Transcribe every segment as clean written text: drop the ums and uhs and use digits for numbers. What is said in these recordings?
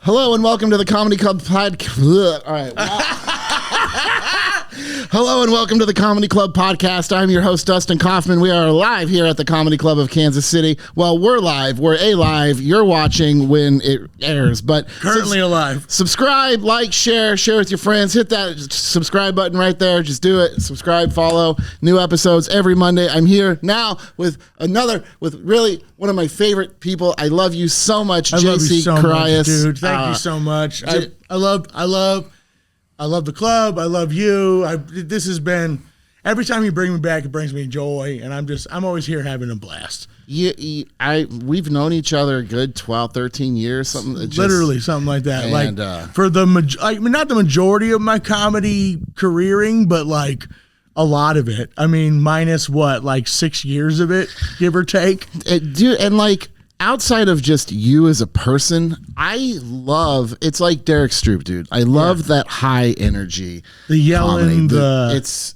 Hello and welcome to the Comedy Club podcast. All right. Hello and welcome to the Comedy Club podcast. I'm your host, Dustin Kaufman. We are live here at the Comedy Club of Kansas City. Well, we're live. We're alive. You're watching when it airs, but currently alive. Subscribe, like, share with your friends. Hit that subscribe button right there. Just do it. Subscribe, follow. New episodes every Monday. I'm here now with really one of my favorite people. I love you so much, JC Curais. Dude, thank you so much. I love the club. I love you. This has been, every time you bring me back, it brings me joy, and I'm always here having a blast. We've known each other a good 12, 13 years, something. Literally something like that. And, for not the majority of my comedy careering, but like a lot of it. I mean, minus 6 years of it, give or take. Dude, and like, outside of just you as a person, it's like Derek Stroop, dude. I love that high energy, the yelling,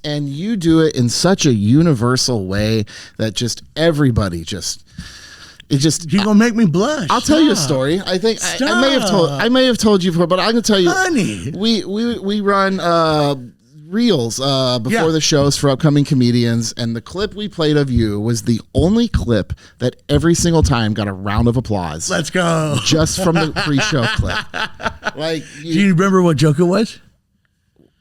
and you do it in such a universal way that just everybody you're gonna make me blush. I'll tell you a story. I think I may have told you before, but I'm gonna tell you. Honey, we run reels before the shows for upcoming comedians, and the clip we played of you was the only clip that every single time got a round of applause. Let's go. Just from the pre-show clip. Do you remember what joke it was?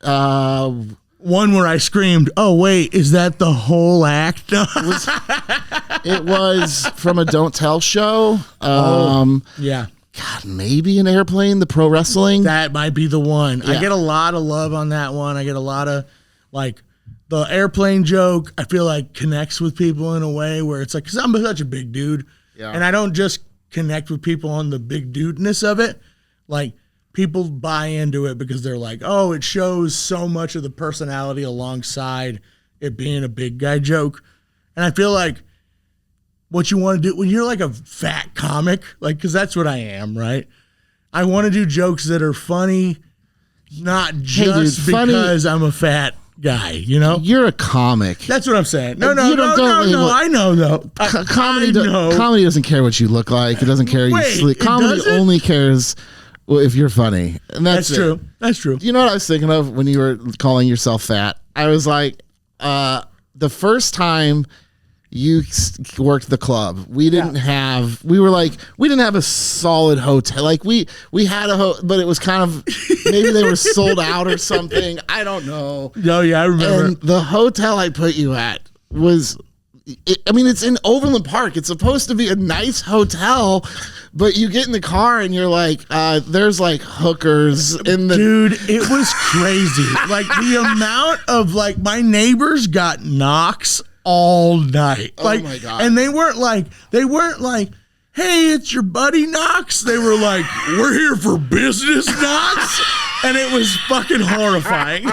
One where I screamed, "Oh wait, is that the whole act?" It was from a Don't Tell show. Yeah. God, maybe an airplane, the pro wrestling. That might be the one. Yeah. I get a lot of love on that one. I get a lot of, the airplane joke, I feel like connects with people in a way where it's like, because I'm such a big dude, and I don't just connect with people on the big dudeness of it. Like, people buy into it because they're like, oh, it shows so much of the personality alongside it being a big guy joke. And I feel like what you want to do when you're like a fat comic, because that's what I am, right? I want to do jokes that are funny, not just because I'm a fat guy, you know? You're a comic. That's what I'm saying. No, I know, though. Comedy doesn't care what you look like. It doesn't care you sleep. Comedy only cares if you're funny. And that's true. That's true. You know what I was thinking of when you were calling yourself fat? I was like, the first time you worked the club, we didn't have a solid hotel. Like we had but it was kind of, maybe they were sold out or something. I don't know. Oh yeah, I remember. And the hotel I put you at was, it's in Overland Park. It's supposed to be a nice hotel, but you get in the car and you're like, there's like hookers in the. Dude, it was crazy. Like the amount of my neighbors got knocks all night. Oh my God. And they weren't like, hey, it's your buddy Knox. They were like, we're here for business, Knox. And it was fucking horrifying.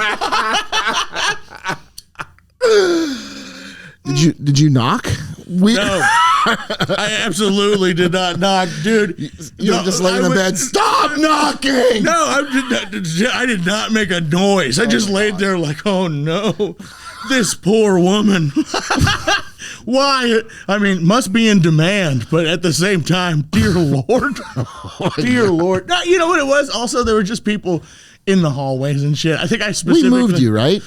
Did you knock? No, I absolutely did not knock, dude. You were just laying in bed. Stop knocking! No, I did not make a noise. I just laid there like, oh no, this poor woman. Why? I mean, must be in demand, but at the same time, dear Lord, dear Lord. No, you know what it was? Also, there were just people in the hallways and shit. I think I specifically. We moved you, right?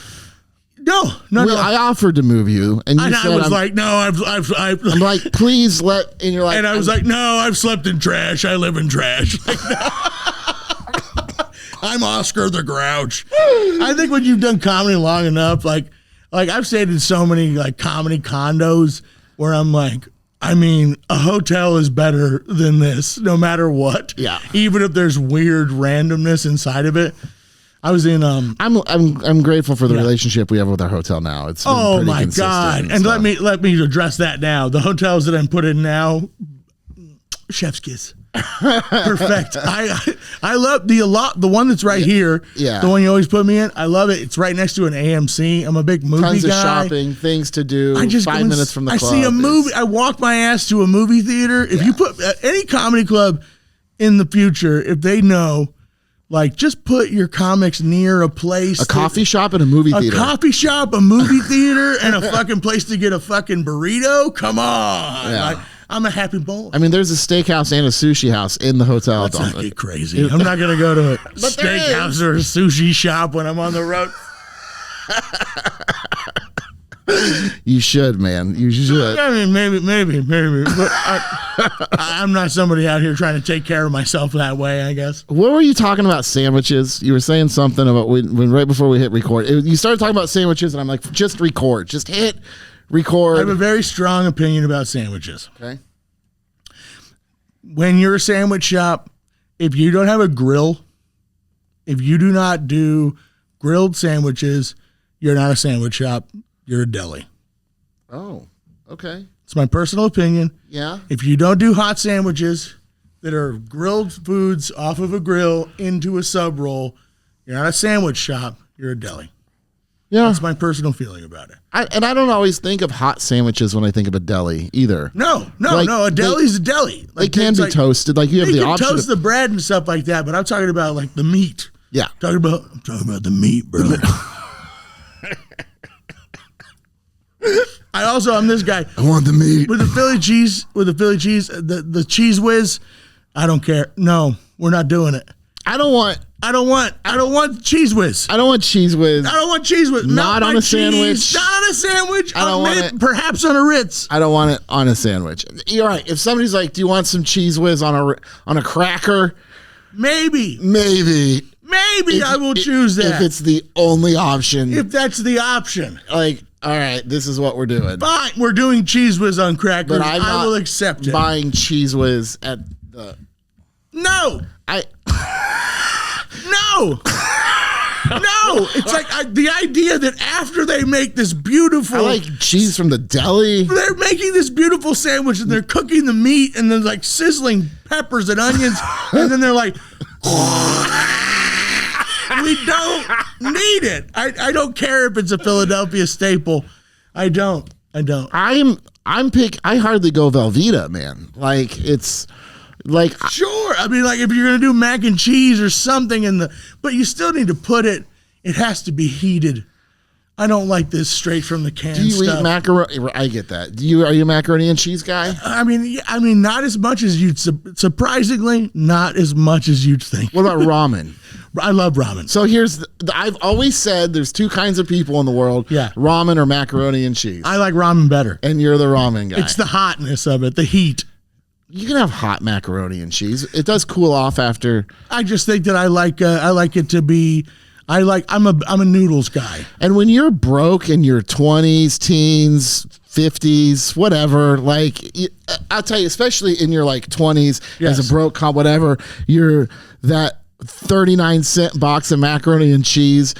No. I offered to move you, and you said, I was like, no, I'm like, please let, and you're like, and I was like, no, I've slept in trash. I live in trash. I'm Oscar the Grouch. I think when you've done comedy long enough, like I've stayed in so many comedy condos where I'm like, a hotel is better than this, no matter what. Yeah. Even if there's weird randomness inside of it. I was in I'm grateful for the relationship we have with our hotel now. It's been pretty consistent. God. And let me address that now. The hotels that I'm put in now, chef's kiss. Perfect. I love the one that's right here. Yeah. The one you always put me in. I love it. It's right next to an AMC. I'm a big movie guy. Tons of shopping, things to do. 5 minutes from the club. I see a movie. I walk my ass to a movie theater. If you put any comedy club in the future, if they know, just put your comics near a place. A coffee shop and a movie theater. A coffee shop, a movie theater, and a fucking place to get a fucking burrito? Come on. Yeah. I'm a happy boy. I mean, there's a steakhouse and a sushi house in the hotel. Let's not get crazy. I'm not going to go to a steakhouse or a sushi shop when I'm on the road. You should, man. You should. I mean, maybe. But I'm not somebody out here trying to take care of myself that way, I guess. What were you talking about sandwiches? You were saying something about when right before we hit record. You started talking about sandwiches, and I'm like, just record. Just hit record. I have a very strong opinion about sandwiches. Okay. When you're a sandwich shop, if you don't have a grill, if you do not do grilled sandwiches, you're not a sandwich shop. You're a deli. Oh, okay. It's my personal opinion. Yeah. If you don't do hot sandwiches that are grilled foods off of a grill into a sub roll, you're not a sandwich shop. You're a deli. Yeah. That's my personal feeling about it. I don't always think of hot sandwiches when I think of a deli either. No. A deli's a deli. They can be toasted. Like you have the option. You can toast the bread and stuff like that, but I'm talking about like the meat. Yeah. I'm talking about the meat, brother. I'm this guy. I want the meat. With the Philly cheese, the cheese whiz, I don't care. No, we're not doing it. I don't want cheese whiz. I don't want cheese whiz. I don't want cheese whiz. Not on a sandwich. Not on a sandwich. I don't want it. Perhaps on a Ritz. I don't want it on a sandwich. You're right. If somebody's like, "Do you want some cheese whiz on a cracker?" Maybe I will choose that. If it's the only option. If that's the option. Like, all right, this is what we're doing. Fine, we're doing cheese whiz on crackers. But I will accept it. Buying cheese whiz at the... No. No. It's like the idea that after they make this beautiful... I like cheese from the deli. They're making this beautiful sandwich and they're cooking the meat and then like sizzling peppers and onions and then they're like... We don't need it. I don't care if it's a Philadelphia staple. I don't. I hardly go Velveeta, man. Like it's like sure. I mean, like if you're gonna do mac and cheese or something but you still need to put it. It has to be heated. I don't like this straight from the can. Do you eat macaroni? I get that. Are you a macaroni and cheese guy? I mean, not as much as you'd surprisingly, not as much as you'd think. What about ramen? I love ramen. So I've always said there's two kinds of people in the world. Yeah. Ramen or macaroni and cheese. I like ramen better. And you're the ramen guy. It's the hotness of it, the heat. You can have hot macaroni and cheese. It does cool off after. I just think that I like it to be. I'm a noodles guy. And when you're broke in your 20s, teens, 50s, whatever, like I'll tell you, especially in your like 20s yes. as a broke cop, whatever, you're that 39-cent box of macaroni and cheese,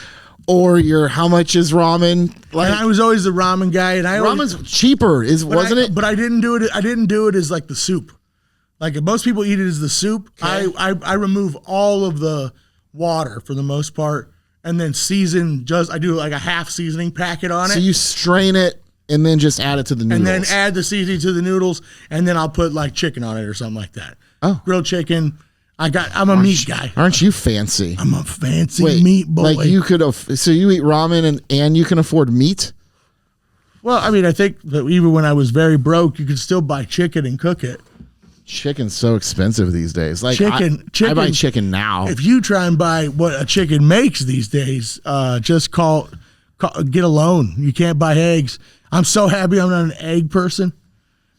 or how much is ramen? Like, and I was always the ramen guy, and ramen's cheaper, wasn't it? But I didn't do it. I didn't do it as like the soup. Like most people eat it as the soup. Okay. I remove all of the water for the most part. And then I do like a half seasoning packet on it. So you strain it and then just add it to the noodles. And then add the seasoning to the noodles, and then I'll put like chicken on it or something like that. Oh. Grilled chicken. I'm a meat guy. Aren't you fancy? I'm a fancy meat boy. Like so you eat ramen and you can afford meat? Well, I mean, I think that even when I was very broke, you could still buy chicken and cook it. Chicken's so expensive these days. Like chicken, I buy chicken now. If you try and buy what a chicken makes these days, just get a loan. You can't buy eggs. I'm so happy I'm not an egg person.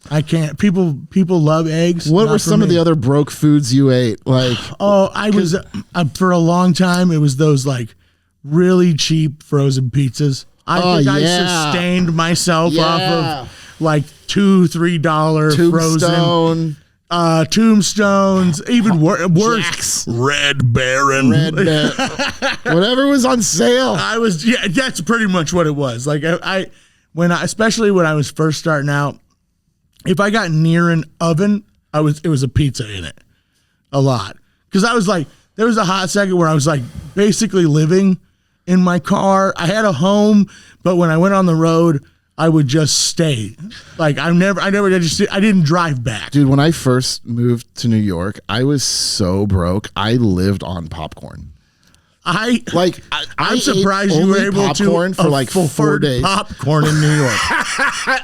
I can't. People love eggs. What were some of the other broke foods you ate? Like, I was for a long time. It was those like really cheap frozen pizzas. I sustained myself off of like $2-3 frozen. Tombstones, even worse. Red Baron. Whatever was on sale. That's pretty much what it was. Like especially when I was first starting out, if I got near an oven, it was a pizza in it a lot. Cause I was like, there was a hot second where I was like basically living in my car. I had a home, but when I went on the road, I would just stay. Like I didn't drive back. Dude, when I first moved to New York, I was so broke. I lived on popcorn. I'm surprised you were able to popcorn for like 4 days. Popcorn in New York,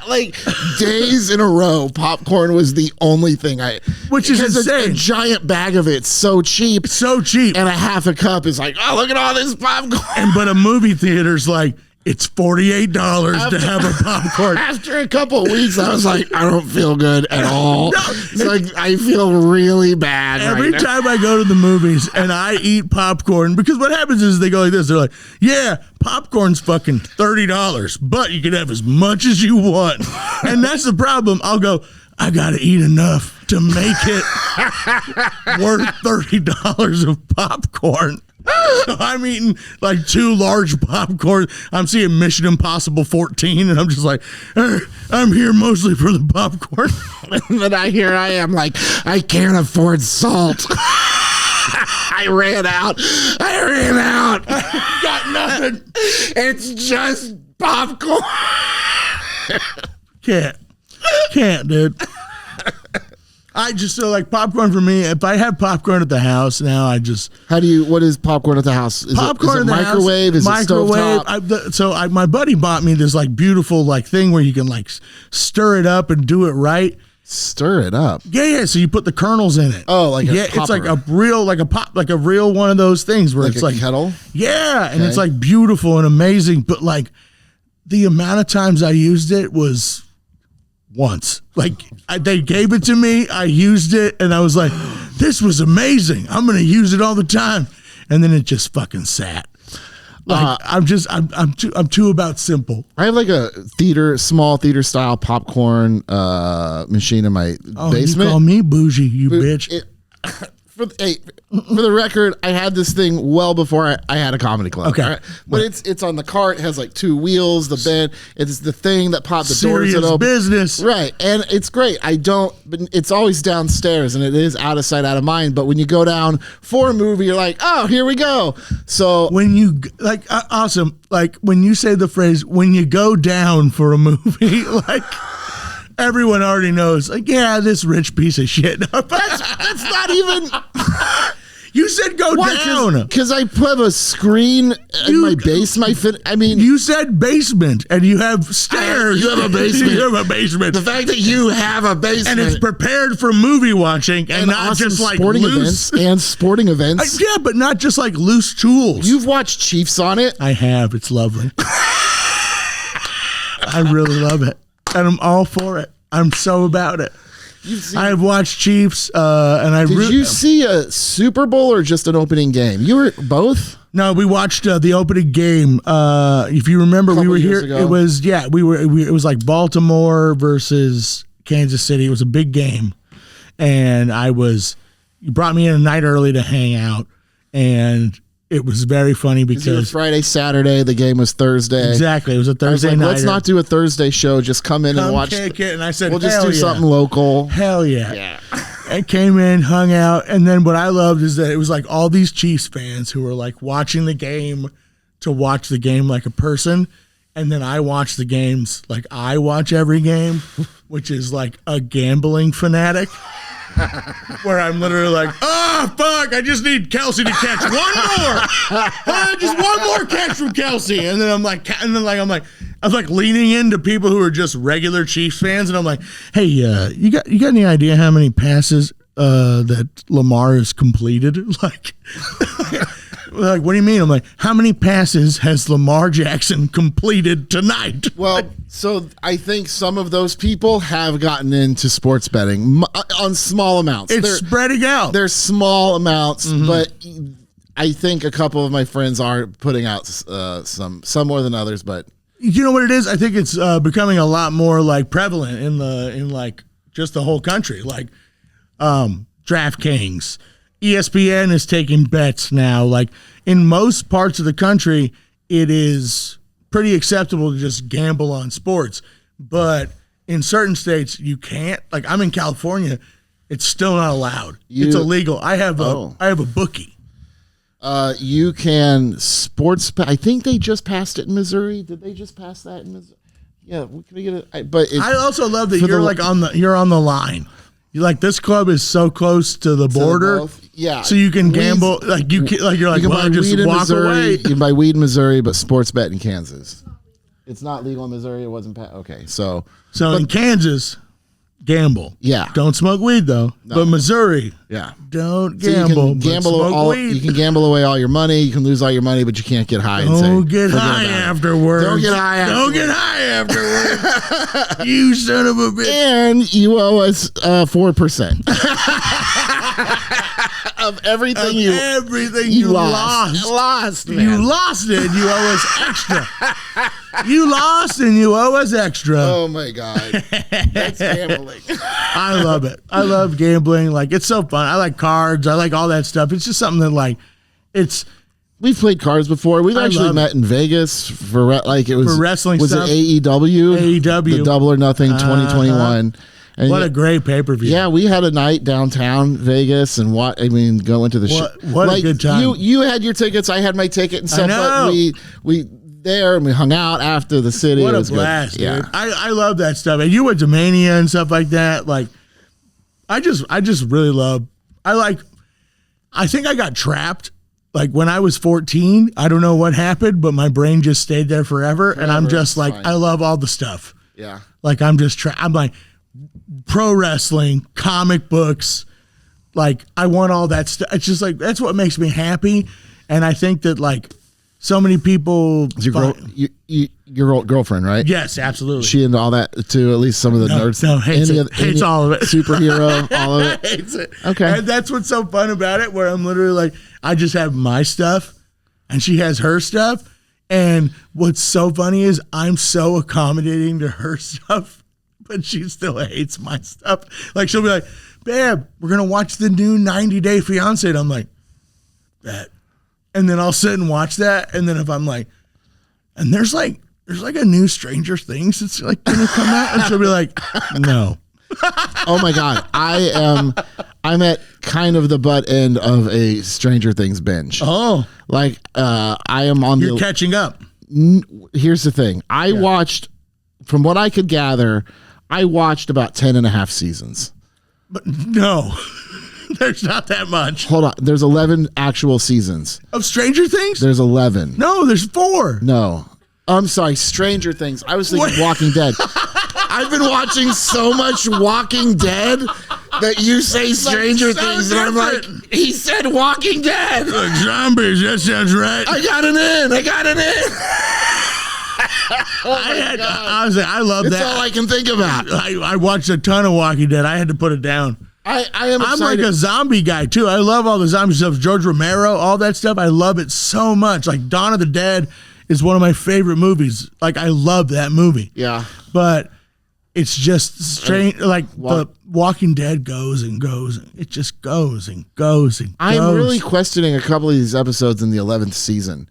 like days in a row. Popcorn was the only thing which is insane. A giant bag of it's so cheap, and a half a cup is like, oh, look at all this popcorn. But a movie theater's like, it's $48 to have a popcorn. After a couple of weeks, I was like, I don't feel good at all. It's like I feel really bad. Every time I go to the movies and I eat popcorn, because what happens is they go like this. They're like, yeah, popcorn's fucking $30, but you can have as much as you want. And that's the problem. I'll go, I got to eat enough to make it worth $30 of popcorn. So I'm eating like 2 large popcorn. I'm seeing Mission Impossible 14, and I'm just like, I'm here mostly for the popcorn. But I am like, I can't afford salt. I ran out. Got nothing. It's just popcorn. Can't, dude. I just feel like popcorn for me. If I have popcorn at the house now, what is popcorn at the house? Is popcorn it in the microwave? House, is microwave. it stovetop? My buddy bought me this like beautiful like thing where you can like stir it up and do it right. Stir it up. Yeah. So you put the kernels in it. Oh, like it's like a real one of those things where it's like kettle. Yeah, and it's like beautiful and amazing. But like the amount of times I used it was once. Like they gave it to me, I used it, and I was like, this was amazing. I'm going to use it all the time. And then it just fucking sat. Like I'm too about simple. I have like a small theater style popcorn machine in my basement. You call me bougie, you bitch. For the record, I had this thing well before I had a comedy club. Okay, right? But it's on the cart. It has like 2 wheels. The bed. It's the thing that popped the doors. Serious business, right? And it's great. But it's always downstairs, and it is out of sight, out of mind. But when you go down for a movie, you're like, oh, here we go. So when you like, awesome. Like when you say the phrase, when you go down for a movie, like. Everyone already knows, like, yeah, this rich piece of shit. That's not even. You said go down. Because I put a screen in my basement. You said basement, and you have stairs. You have a basement. You have a basement. The fact that you have a basement. And it's prepared for movie watching and not awesome just like sporting loose. events. And sporting events. Yeah, but not just like loose tools. You've watched Chiefs on it? I have. It's lovely. I really love it. And I'm all for it. I'm so about it. I've watched Chiefs, and I did you see a Super Bowl or just an opening game? You were both? No, we watched the opening game. If you remember, we were here. Ago. It was it was like Baltimore versus Kansas City. It was a big game, and you brought me in a night early to hang out, and it was very funny because it was Friday, Saturday. The game was Thursday. Exactly, it was a Thursday night. Let's not do a Thursday show. Just come in and watch. Kick it. And I said, we'll just do something local. Hell yeah! Yeah. I came in, hung out, and then what I loved is that it was like all these Chiefs fans who were like watching the game to watch the game like a person, and then I watch the games like I watch every game, which is like a gambling fanatic. Where I'm literally like, oh fuck, I just need Kelsey to catch one more. Just one more catch from Kelsey. And then I'm like leaning into people who are just regular Chiefs fans, and I'm like, hey, you got any idea how many passes that Lamar has completed? Like, what do you mean? I'm like, how many passes has Lamar Jackson completed tonight? Well, so I think some of those people have gotten into sports betting on small amounts. They're spreading out. They're small amounts, but I think a couple of my friends are putting out some more than others. But you know what it is? I think it's becoming a lot more like prevalent in like just the whole country. Like DraftKings. ESPN is taking bets now. Like in most parts of the country, it is pretty acceptable to just gamble on sports. But in certain states, you can't. Like I'm in California, it's still not allowed. It's illegal. I have a bookie. You can I think they just passed it in Missouri. Did they just pass that in Missouri? Yeah, can we get it? But I also love that you're on the line. Like this club is so close to the border. Yeah. So you can gamble like you're like, well, just walk away. You can buy weed in Missouri, but sports bet in Kansas. It's not legal in Missouri. It wasn't okay. So in Kansas, gamble. Yeah. Don't smoke weed though. No. But Missouri, don't gamble. You can gamble away all your money. You can lose all your money, but you can't get high. Don't get high afterwards. Don't get high afterwards. You son of a bitch. And you owe us 4%. Of everything you lost. Man. You lost it. You owe us extra. You lost and you owe us extra. Oh my God. That's gambling. I love it. I love gambling. Like, it's so fun. I like cards. I like all that stuff. It's just something that, like, we've played cards before. We've actually met in Vegas for wrestling stuff. Was it AEW? AEW. The Double or Nothing 2021. And what a great pay-per-view. Yeah, we had a night downtown Vegas and go into the show. What a good time. You had your tickets, I had my ticket and stuff, but we there and we hung out after the city. What it a was blast, good. dude. Yeah. I love that stuff. And you went to Mania and stuff like that. Like, I just really love, I think I got trapped. Like when I was 14, I don't know what happened, but my brain just stayed there forever. And I'm just like, I love all the stuff. Yeah. Like I'm like, pro wrestling, comic books, like I want all that stuff. It's just like that's what makes me happy, and I think that like so many people. Your girlfriend, right? Yes, absolutely. She into all that too. At least some of the nerds. No, hates all of it. Superhero, all of it. Hates it. Okay, and that's what's so fun about it. Where I'm literally like, I just have my stuff, and she has her stuff. And what's so funny is I'm so accommodating to her stuff. But she still hates my stuff. Like she'll be like, "Babe, we're gonna watch the new 90 Day Fiance," and I'm like, "Bet." And then I'll sit and watch that. And then if I'm like, and there's like a new Stranger Things that's like gonna come out, and she'll be like, "No." Oh my God, I'm at kind of the butt end of a Stranger Things binge. Oh, like I am on. You're catching up. Here's the thing. I watched, from what I could gather, I watched about 10 and a half seasons. But no, there's not that much. Hold on. There's 11 actual seasons. Of Stranger Things? There's 11. No, there's 4. No. I'm sorry. Stranger Things. I was thinking Walking Dead. I've been watching so much Walking Dead that you say Stranger Things. And I'm like, he said Walking Dead. Look, zombies. That sounds right. I got an in. I was like, I love that. That's all I can think about. I watched a ton of Walking Dead. I had to put it down. I'm like a zombie guy too. I love all the zombie stuff. George Romero, all that stuff. I love it so much. Like Dawn of the Dead is one of my favorite movies. Like I love that movie. Yeah. But it's just strange. Like the Walking Dead goes and goes. It just goes and goes and goes. I'm really questioning a couple of these episodes in the 11th season.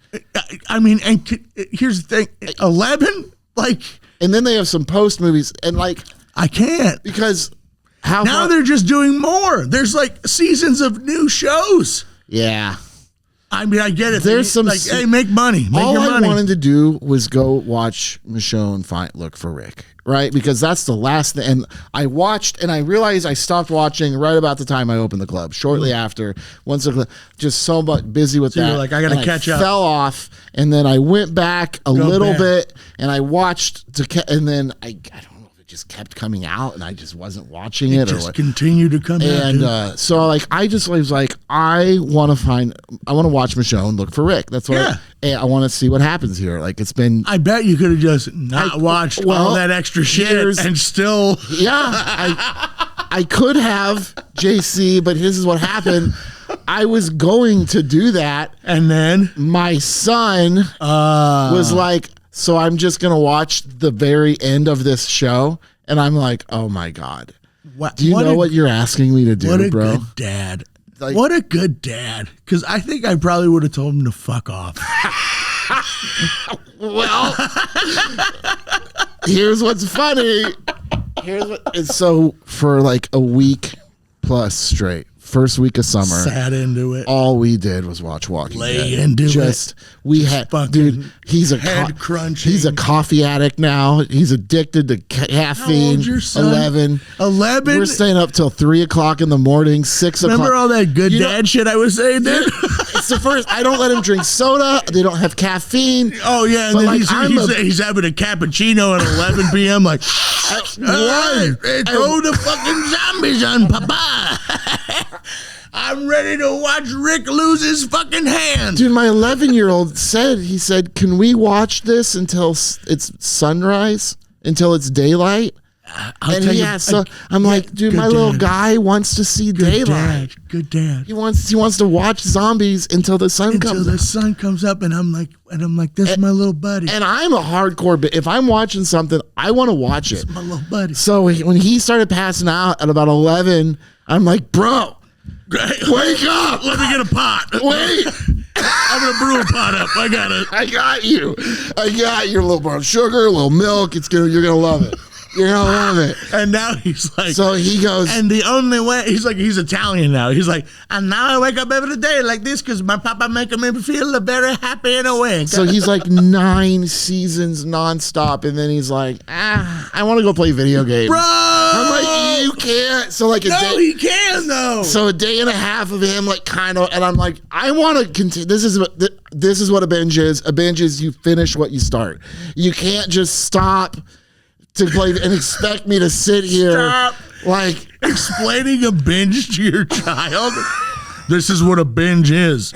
I mean, and here's the thing: 11, like, and then they have some post movies, and like, I can't because they're just doing more. There's like seasons of new shows. Yeah. I mean, I get it. There's some like, hey, make money. Make your money. All I wanted to do was go watch Michonne look for Rick, right? Because that's the last thing. And I watched, and I realized I stopped watching right about the time I opened the club. Shortly after, just so much busy with that. You're like, I got to catch up. Fell off, and then I went back a little bit, and I watched, and then I don't know. Just kept coming out and I just wasn't watching it. Just continued to come out. And so like I was like, I want to watch Michonne look for Rick. That's what I want to see what happens here. Like it's been. I bet you could have just not watched all that extra shit and still. Yeah, I could have, JC, but this is what happened. I was going to do that, and then my son was like, so I'm just going to watch the very end of this show. And I'm like, oh my God. Do you know what you're asking me to do, bro? What a good dad. Like, what a good dad. Because I think I probably would have told him to fuck off. Well, here's what's funny. So for like a week plus straight, first week of summer. Sat into it. All we did was watch Walking Dead. Lay into it. We had, dude, he's a head crunching. He's a coffee addict now. He's addicted to caffeine. How old's your son? 11. 11? We're staying up till 3 o'clock in the morning, 6 o'clock. Remember all that good dad shit I was saying, dude? It's the first. I don't let him drink soda. They don't have caffeine. Oh, yeah. And then like, he's having a cappuccino at 11 p.m. Like, what? Throw the fucking zombies on, Papa. I'm ready to watch Rick lose his fucking hand. Dude, my 11-year-old said, can we watch this until it's sunrise, until it's daylight? I'm like, dude, my little guy wants to see daylight. Good dad. He wants to watch zombies until the sun comes up. Until the sun comes up, and I'm like, this is my little buddy. And I'm a hardcore, but if I'm watching something, I want to watch it. This is my little buddy. So when he started passing out at about 11, I'm like, bro, wake up. Let me get a pot. Wait. I'm gonna brew a pot up. I got it. I got you. I got your little brown sugar, a little milk. You're gonna love it. You're gonna love it. And now he's like, so he goes, and the only way, he's Italian now. He's like, and now I wake up every day like this because my papa making me feel very happy in a way. So he's like 9 seasons nonstop, and then he's like, I want to go play video games. Bro! I'm like, you can't. So like he can though. So a day and a half of him like kind of, and I'm like, I want to continue. This is what a binge is. A binge is you finish what you start. You can't just stop to play and expect me to sit here like explaining a binge to your child. This is what a binge is.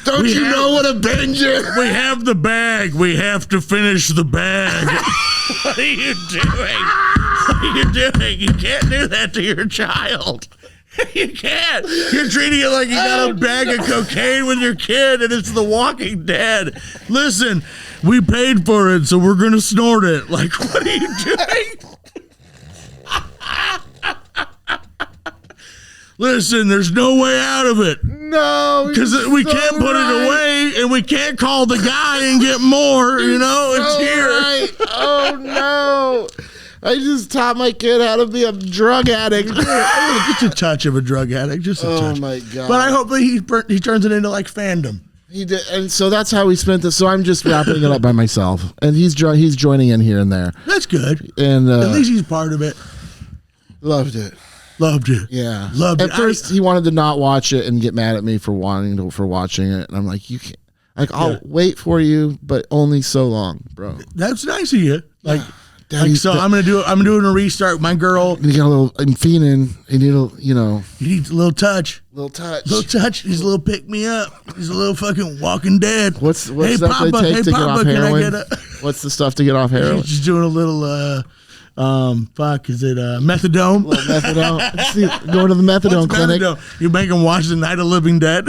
Don't you know what a binge is? We have the bag. We have to finish the bag. What are you doing? What are you doing? You can't do that to your child. You can't. You're treating it like you got a bag of cocaine with your kid and it's The Walking Dead. Listen, we paid for it, so we're going to snort it. Like, what are you doing? Listen, there's no way out of it. No. Because we can't put it away and we can't call the guy and get more. It's here. Right. Oh, no. I just taught my kid how to be a drug addict. Just a touch of a drug addict. Just a touch. Oh, my God. But I hope that he turns it into like fandom. He did, and so that's how we spent this. So I'm just wrapping it up by myself, and he's joining in here and there. That's good. And at least he's part of it. Loved it. Yeah, loved it. At first, he wanted to not watch it and get mad at me for watching it, and I'm like, you can't. Like, I'll wait for you, but only so long, bro. That's nice of you. Like. Daddy, I'm doing a restart. My girl. You got a little. I'm fiending. You need He needs a little touch. Little touch. He's a little pick me up. He's a little fucking Walking Dead. What's stuff they take to get off heroin? What's the stuff to get off heroin? He's just doing a little. Is it methadone? A little methadone. See, going to the methadone clinic. Methadone? You make him watch The Night of Living Dead.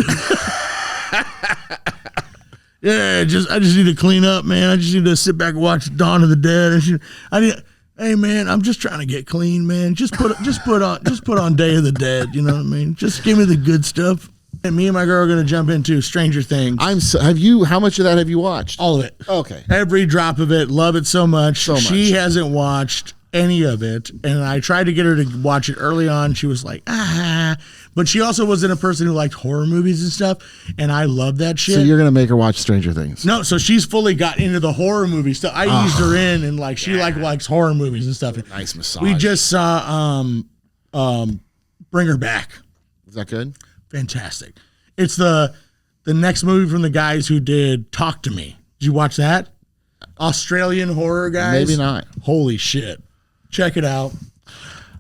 Yeah, I just need to clean up, man. I just need to sit back and watch Dawn of the Dead. Hey, man, I'm just trying to get clean, man. Just put on Day of the Dead. You know what I mean? Just give me the good stuff. And me and my girl are gonna jump into Stranger Things. How much of that have you watched? All of it. Okay. Every drop of it. Love it so much. She hasn't watched any of it, and I tried to get her to watch it early on. She was like, but she also wasn't a person who liked horror movies and stuff, and I love that shit. So you're gonna make her watch Stranger Things? No, so she's fully got into the horror movie stuff. I eased her in, and like she likes horror movies and stuff. Nice massage. We just saw Bring Her Back. Is that good? Fantastic. It's the next movie from the guys who did Talk to Me. Did you watch that? Australian horror guys? Maybe not. Holy shit. Check it out.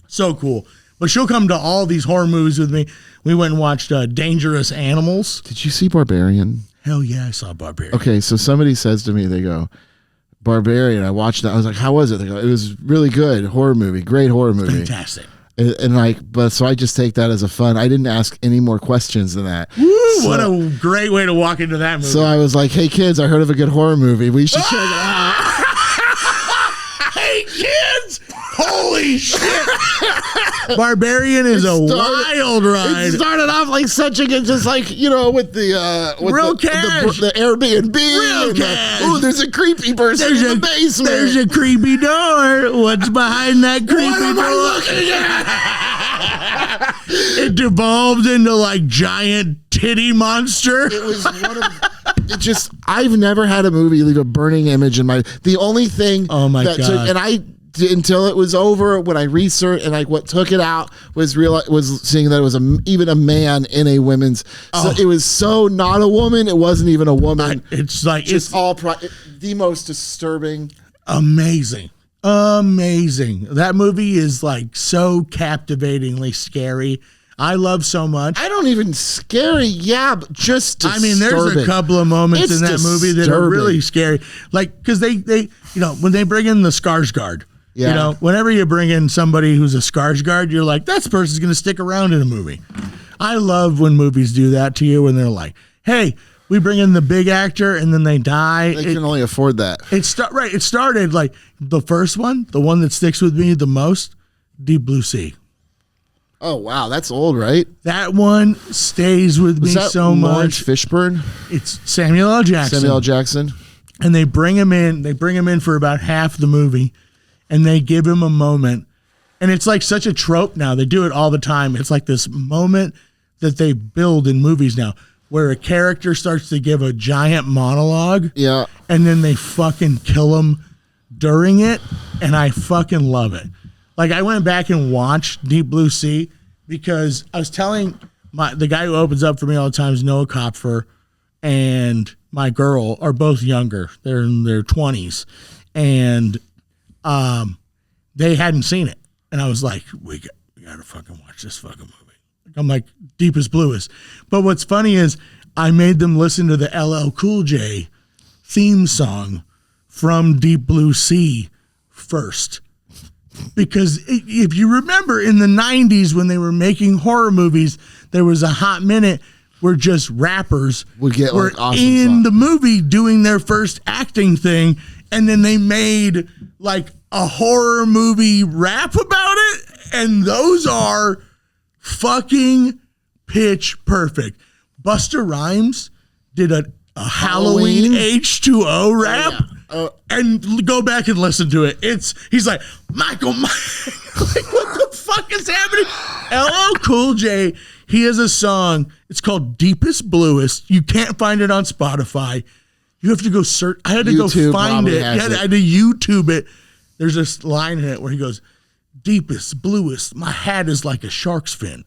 So cool. But she'll come to all these horror movies with me. We went and watched Dangerous Animals. Did you see Barbarian? Hell yeah, I saw Barbarian. Okay, so somebody says to me, they go, Barbarian, I watched that. I was like, how was it? They go, it was really good. Horror movie. Great horror movie. Fantastic. But so I just take that as a fun. I didn't ask any more questions than that. Woo, what a great way to walk into that movie. So I was like, hey kids, I heard of a good horror movie. We should check it out. Hey kids! Holy shit! Barbarian is a wild ride. It started off like such a good, just like, with the real cash. The Airbnb. Real cash. Ooh, there's a creepy person in the basement. There's a creepy door. What's behind that creepy door? What am I looking at? It devolved into like giant titty monster. It was one of. It just. I've never had a movie leave a burning image in my. The only thing. Oh my God. And I. Until it was over, when I researched and like what took it out was seeing that it was even a man in a women's. So it was so not a woman. It wasn't even a woman. It's like just the most disturbing. Amazing. That movie is like so captivatingly scary. I love so much. I don't even scary, but just disturbing. I mean, there's a couple of moments in that movie that are really scary. Like, because they when they bring in the Skarsgård. Yeah. Whenever you bring in somebody who's a Skarsgård, you're like, that person's going to stick around in a movie. I love when movies do that to you when they're like, hey, we bring in the big actor and then they die. They can only afford that. It started like the first one, the one that sticks with me the most, Deep Blue Sea. Oh, wow. That's old, right? That one stays with me so much. Lawrence Fishburne? It's Samuel L. Jackson. And they bring him in for about half the movie. And they give him a moment. And it's like such a trope now. They do it all the time. It's like this moment that they build in movies now where a character starts to give a giant monologue. Yeah. And then they fucking kill him during it. And I fucking love it. Like, I went back and watched Deep Blue Sea because I was telling the guy who opens up for me all the time is Noah Kopfer, and my girl are both younger. They're in their 20s. And they hadn't seen it. And I was like, we got to fucking watch this fucking movie. I'm like, Deepest Bluest. But what's funny is I made them listen to the LL Cool J theme song from Deep Blue Sea first. Because if you remember in the 90s when they were making horror movies, there was a hot minute where just rappers were awesome in the movie doing their first acting thing. And then they made like a horror movie rap about it. And those are fucking pitch perfect. Busta Rhymes did a Halloween H2O rap. Oh, yeah. And go back and listen to it. He's like, Michael, like, what the fuck is happening? LL Cool J, he has a song. It's called Deepest Bluest. You can't find it on Spotify. You have to go search. I had to YouTube go find it. I had to YouTube it. There's this line in it where he goes, deepest, bluest, my hat is like a shark's fin.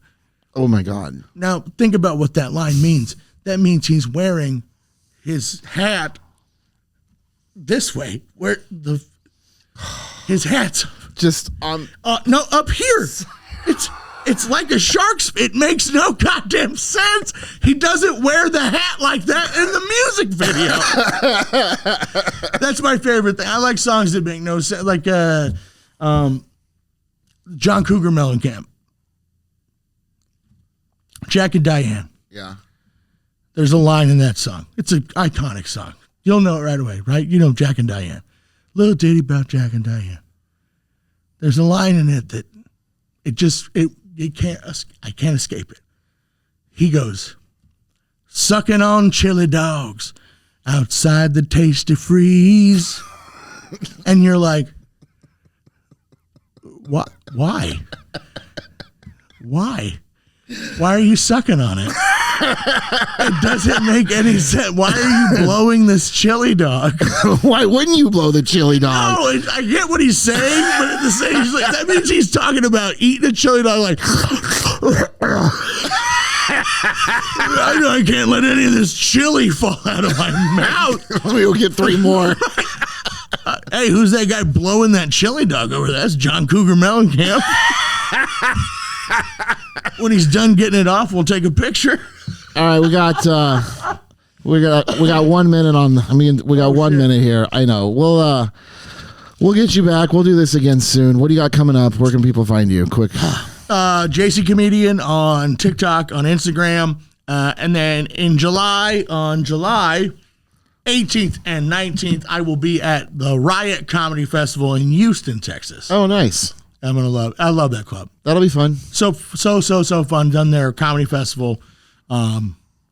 Oh, my God. Now, think about what that line means. That means he's wearing his hat this way, where his hat's just on. No, up here. It's like a shark's. It makes no goddamn sense. He doesn't wear the hat like that in the music video. That's my favorite thing. I like songs that make no sense, like John Cougar Mellencamp, Jack and Diane. Yeah, there's a line in that song. It's an iconic song. You'll know it right away, right? You know Jack and Diane. Little ditty about Jack and Diane. There's a line in it that I can't escape it. He goes, sucking on chili dogs outside the Tasty Freeze. And you're like, what? Why? Why are you sucking on it? It doesn't make any sense. Why are you blowing this chili dog? Why wouldn't you blow the chili dog? No, I get what he's saying, but at the same time, like, that means he's talking about eating a chili dog like, I can't let any of this chili fall out of my mouth. Let me go get 3 more. Hey, who's that guy blowing that chili dog over there? That's John Cougar Mellencamp. When he's done getting it off, we'll take a picture. All right, we got 1 minute on. We got 1 minute here. I know. We'll get you back. We'll do this again soon. What do you got coming up? Where can people find you? Quick. JC Comedian on TikTok, on Instagram, and then in July, on July 18th and 19th, I will be at the Riot Comedy Festival in Houston, Texas. Oh, nice. I love that club. That'll be fun. So fun. Done their comedy festival.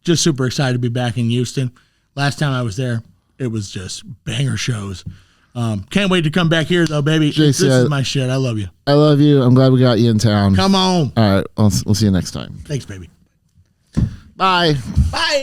Just super excited to be back in Houston. Last time I was there, it was just banger shows. Can't wait to come back here though, baby. JC, this is my shit. I love you. I love you. I'm glad we got you in town. Come on. All right. We'll see you next time. Thanks, baby. Bye. Bye.